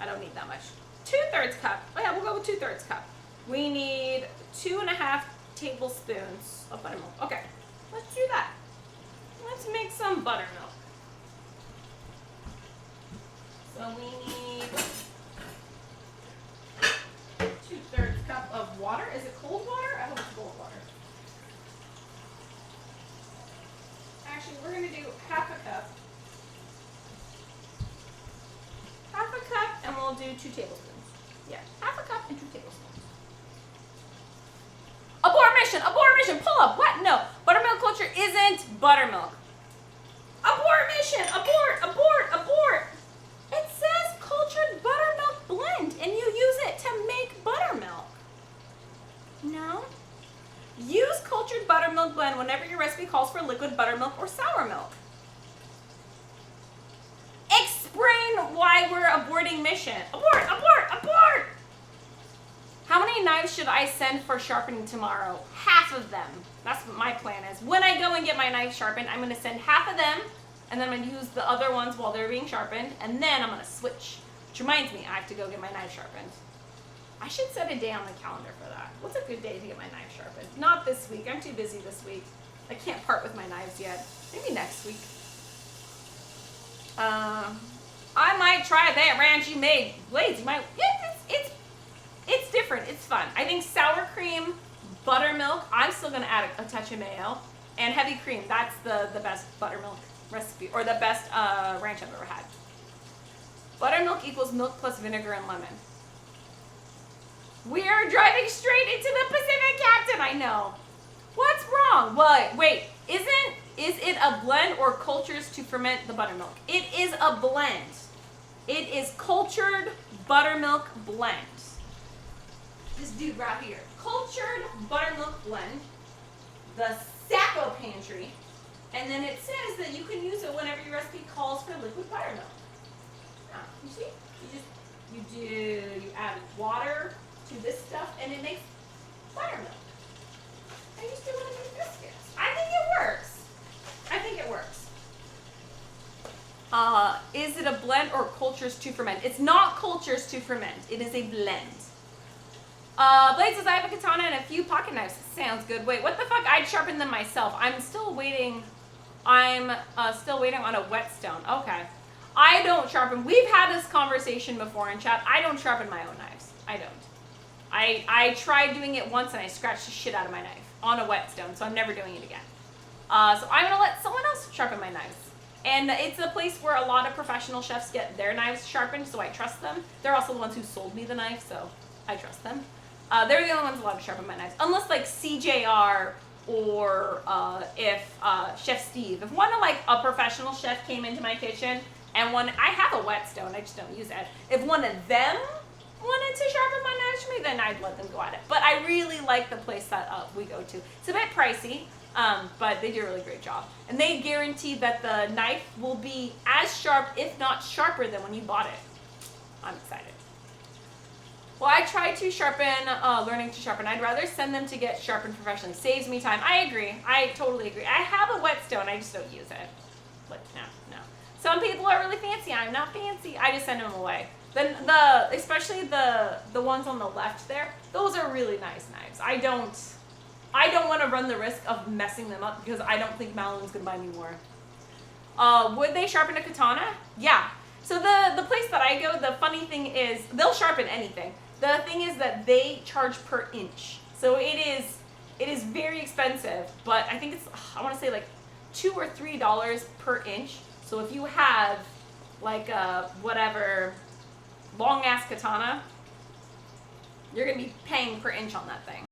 I don't need that much. 2/3 cup. Oh yeah, we'll go with 2/3 cup. We need 2.5 tablespoons of buttermilk. Okay, let's do that. Let's make some buttermilk. So we need 2/3 cup of water. Is it cold water? I hope it's cold water. Actually, we're going to do half a cup. Half a cup, and we'll do 2 tablespoons. Yeah, half a cup and 2 tablespoons. Abort mission! Abort mission! Pull up! What? No. Buttermilk culture isn't buttermilk. Abort mission! Abort! Abort! Abort! It says cultured buttermilk blend, and you use it to make buttermilk. No? Use cultured buttermilk blend whenever your recipe calls for liquid buttermilk or sour milk. Explain why we're aborting mission. Abort! Abort! Abort! How many knives should I send for sharpening tomorrow? Half of them. That's what my plan is. When I go and get my knife sharpened, I'm going to send half of them, and then I'm going to use the other ones while they're being sharpened, and then I'm going to switch. Which reminds me, I have to go get my knife sharpened. I should set a day on the calendar for that. What's a good day to get my knife sharpened? Not this week. I'm too busy this week. I can't part with my knives yet. Maybe next week. I might try that ranch you made. Blades, you might. It's different. It's fun. I think sour cream, buttermilk. I'm still gonna add a touch of mayo, and heavy cream. That's the best buttermilk recipe, or the best ranch I've ever had. Buttermilk equals milk plus vinegar and lemon. We are driving straight into the Pacific, Captain. I know. What's wrong? What? Wait. Is it a blend or cultures to ferment the buttermilk? It is a blend. It is cultured buttermilk blend. This dude right here. Cultured buttermilk blend. The Sacco Pantry. And then it says that you can use it whenever your recipe calls for liquid buttermilk. Now, you see? You add water to this stuff and it makes buttermilk. I used to want to make biscuits. I think it works. I think it works. Is it a blend or cultures to ferment? It's not cultures to ferment. It is a blend. Blade says I have a katana and a few pocket knives. Sounds good. Wait, what the fuck? I'd sharpen them myself. I'm still waiting. I'm still waiting on a whetstone. Okay. I don't sharpen. We've had this conversation before in chat. I don't sharpen my own knives. I don't. I tried doing it once and I scratched the shit out of my knife on a whetstone, so I'm never doing it again. So I'm gonna let someone else sharpen my knives. And it's a place where a lot of professional chefs get their knives sharpened, so I trust them. They're also the ones who sold me the knife, so I trust them. They're the only ones allowed to sharpen my knives. Unless like CJR or if Chef Steve. If one of like a professional chef came into my kitchen and I have a whetstone, I just don't use it. If one of them wanted to sharpen my knives for me, then I'd let them go at it. But I really like the place that we go to. It's a bit pricey, but they do a really great job. And they guarantee that the knife will be as sharp, if not sharper, than when you bought it. I'm excited. Well, I tried to sharpen, learning to sharpen. I'd rather send them to get sharpened professionally. Saves me time. I agree. I totally agree. I have a whetstone. I just don't use it. But no. Some people are really fancy. I'm not fancy. I just send them away. Then especially the ones on the left there, those are really nice knives. I don't want to run the risk of messing them up because I don't think Madeleine's gonna buy me more. Would they sharpen a katana? Yeah. So the place that I go, the funny thing is they'll sharpen anything. The thing is that they charge per inch. So it is very expensive, but I think it's, I want to say like $2 or $3 per inch. So if you have like a whatever long ass katana, you're gonna be paying per inch on that thing.